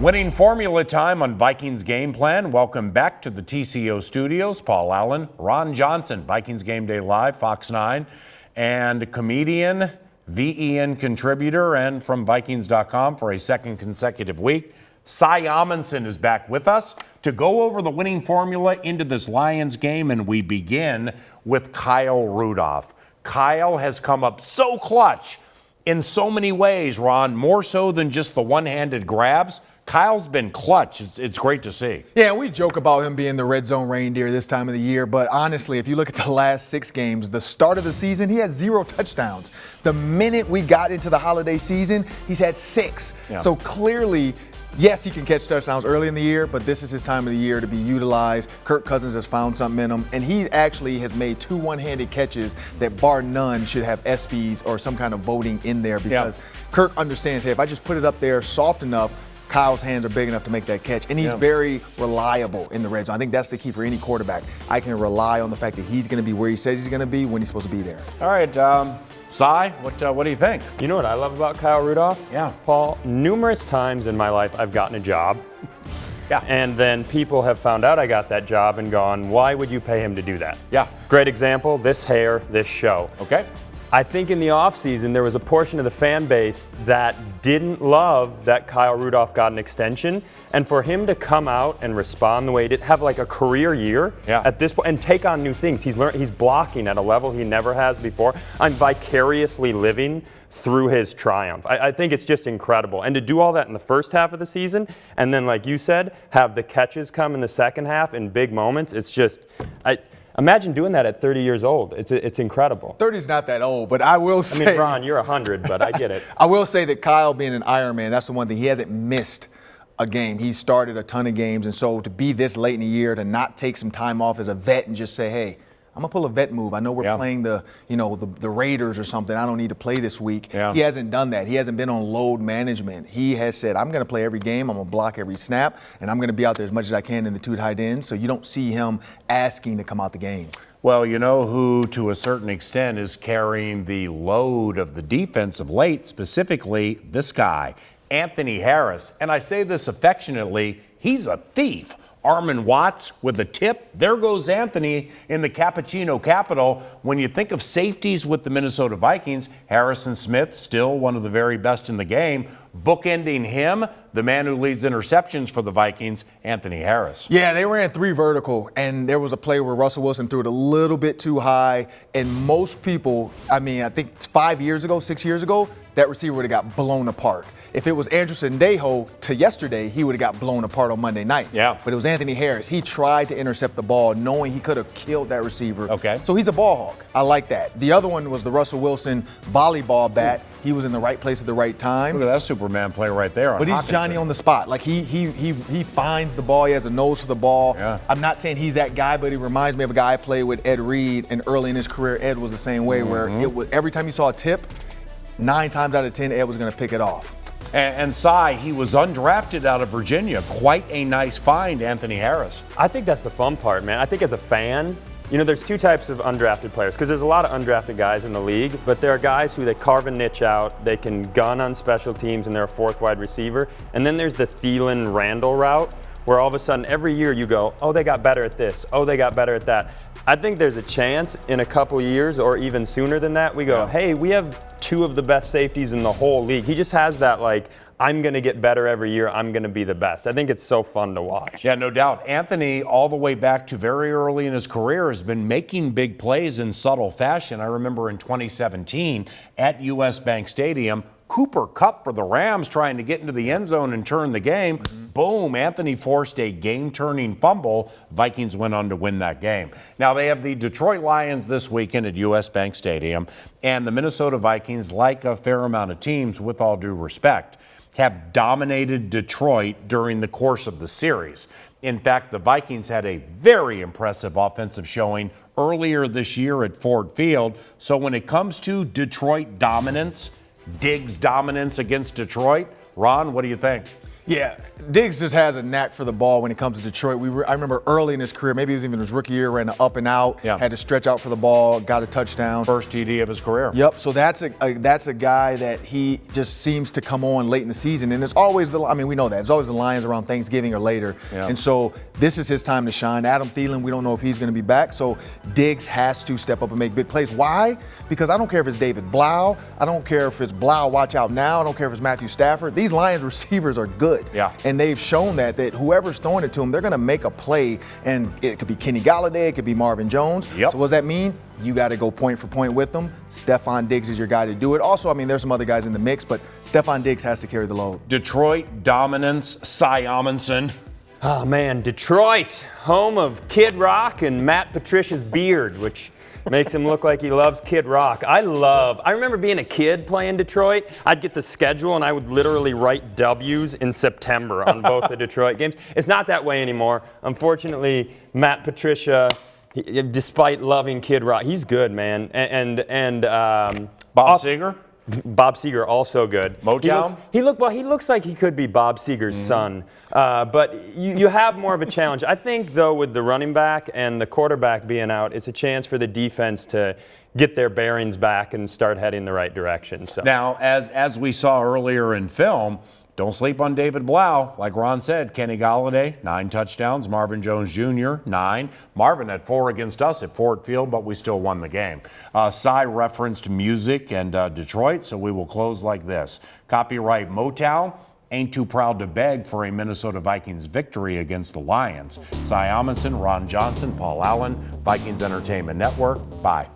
Winning formula time on Vikings Game Plan. Welcome back to the TCO studios. Paul Allen, Ron Johnson, Vikings Game Day Live, Fox 9, and comedian, VEN contributor, and from Vikings.com for a second consecutive week. Cy Amundson is back with us to go over the winning formula into this Lions game, and we begin with Kyle Rudolph. Kyle has come up so clutch in so many ways, Ron, more so than just the one-handed grabs. Kyle's been clutch. It's great to see. Yeah, we joke about him being the red zone reindeer this time of the year, but honestly, if you look at the last 6 games, the start of the season, he had 0 touchdowns. The minute we got into the holiday season, he's had 6. Yeah. So clearly, yes, he can catch touchdowns early in the year, but this is his time of the year to be utilized. Kirk Cousins has found something in him, and he actually has made 2 one-handed catches that, bar none, should have ESPYs or some kind of voting in there because Kirk understands, hey, if I just put it up there soft enough, Kyle's hands are big enough to make that catch, and he's very reliable in the red zone. I think that's the key for any quarterback. I can rely on the fact that he's going to be where he says he's going to be when he's supposed to be there. All right, Cy, what do you think? You know what I love about Kyle Rudolph? Yeah. Paul, numerous times in my life I've gotten a job. Yeah. And then people have found out I got that job and gone, why would you pay him to do that? Yeah. Great example, this hair, this show. Okay. I think in the offseason, there was a portion of the fan base that didn't love that Kyle Rudolph got an extension. And for him to come out and respond the way he did, have like a career year at this point, and take on new things. He's blocking at a level he never has before. I'm vicariously living through his triumph. I think it's just incredible. And to do all that in the first half of the season, and then, like you said, have the catches come in the second half in big moments, it's just... Imagine doing that at 30 years old. It's incredible. 30's not that old, but I will say... I mean, Ron, you're 100, but I get it. I will say that Kyle being an Ironman, that's the one thing. He hasn't missed a game. He's started a ton of games, and so to be this late in the year, to not take some time off as a vet and just say, hey, I'm going to pull a vet move. I know we're playing the Raiders or something. I don't need to play this week. Yeah. He hasn't done that. He hasn't been on load management. He has said, I'm going to play every game. I'm going to block every snap, and I'm going to be out there as much as I can in the 2 tight ends. So you don't see him asking to come out the game. Well, you know who, to a certain extent, is carrying the load of the defense of late, specifically this guy, Anthony Harris. And I say this affectionately, he's a thief. Armand Watts with a tip. There goes Anthony in the Cappuccino capital. When you think of safeties with the Minnesota Vikings, Harrison Smith, still one of the very best in the game. Bookending him, the man who leads interceptions for the Vikings, Anthony Harris. Yeah, they ran 3 vertical, and there was a play where Russell Wilson threw it a little bit too high, and most people, I think 5 years ago, 6 years ago, that receiver would have got blown apart. If it was Andrew Sendejo to yesterday, he would have got blown apart on Monday night. Yeah. But it was Anthony Harris. He tried to intercept the ball, knowing he could have killed that receiver. Okay. So he's a ball hawk. I like that. The other one was the Russell Wilson volleyball bat. He was in the right place at the right time. Look at that Superman play right there. But he's Johnny on the spot. Like he finds the ball. He has a nose for the ball. Yeah. I'm not saying he's that guy, but he reminds me of a guy I played with, Ed Reed, and early in his career, Ed was the same way, where it was every time you saw a tip, 9 times out of 10, Ed was going to pick it off. And Cy, he was undrafted out of Virginia. Quite a nice find, Anthony Harris. I think that's the fun part, man. I think as a fan, there's 2 types of undrafted players, because there's a lot of undrafted guys in the league, but there are guys who they carve a niche out, they can gun on special teams, and they're a 4th wide receiver. And then there's the Thielen-Randall route, where all of a sudden every year you go, oh, they got better at this, oh, they got better at that. I think there's a chance in a couple years, or even sooner than that, we go, hey, we have 2 of the best safeties in the whole league. He just has that, like, I'm going to get better every year. I'm going to be the best. I think it's so fun to watch. Yeah, no doubt. Anthony, all the way back to very early in his career, has been making big plays in subtle fashion. I remember in 2017 at US Bank Stadium, Cooper Kupp for the Rams trying to get into the end zone and turn the game. Boom, Anthony forced a game-turning fumble. Vikings went on to win that game. Now, they have the Detroit Lions this weekend at US Bank Stadium, and the Minnesota Vikings, like a fair amount of teams, with all due respect, have dominated Detroit during the course of the series. In fact, the Vikings had a very impressive offensive showing earlier this year at Ford Field. So when it comes to Detroit dominance, Diggs' dominance against Detroit, Ron, what do you think? Yeah, Diggs just has a knack for the ball when it comes to Detroit. I remember early in his career, maybe it was even his rookie year, ran the up and out, had to stretch out for the ball, got a touchdown. First TD of his career. Yep, so that's a guy that he just seems to come on late in the season. And it's always we know that. It's always the Lions around Thanksgiving or later. Yeah. And so this is his time to shine. Adam Thielen, we don't know if he's going to be back. So Diggs has to step up and make big plays. Why? Because I don't care if it's David Blau. I don't care if it's Blau, watch out now. I don't care if it's Matthew Stafford. These Lions receivers are good. Yeah. And they've shown that whoever's throwing it to them, they're going to make a play. And it could be Kenny Galladay, it could be Marvin Jones. Yep. So what does that mean? You got to go point for point with them. Stephon Diggs is your guy to do it. Also, there's some other guys in the mix, but Stephon Diggs has to carry the load. Detroit dominance, Cy Amundson. Oh man, Detroit, home of Kid Rock and Matt Patricia's beard, which makes him look like he loves Kid Rock. I remember being a kid playing Detroit. I'd get the schedule and I would literally write W's in September on both the Detroit games. It's not that way anymore. Unfortunately, Matt Patricia, despite loving Kid Rock, he's good, man. And Bob Seger? Bob Seger also good. Motown? He looks like he could be Bob Seger's son. But you have more of a challenge. I think, though, with the running back and the quarterback being out, it's a chance for the defense to get their bearings back and start heading the right direction. So. Now, as we saw earlier in film, don't sleep on David Blau. Like Ron said, Kenny Galladay, 9 touchdowns. Marvin Jones Jr., 9. Marvin had 4 against us at Ford Field, but we still won the game. Cy referenced music and Detroit, so we will close like this. Copyright Motown. Ain't too proud to beg for a Minnesota Vikings victory against the Lions. Cy Amundson, Ron Johnson, Paul Allen, Vikings Entertainment Network. Bye.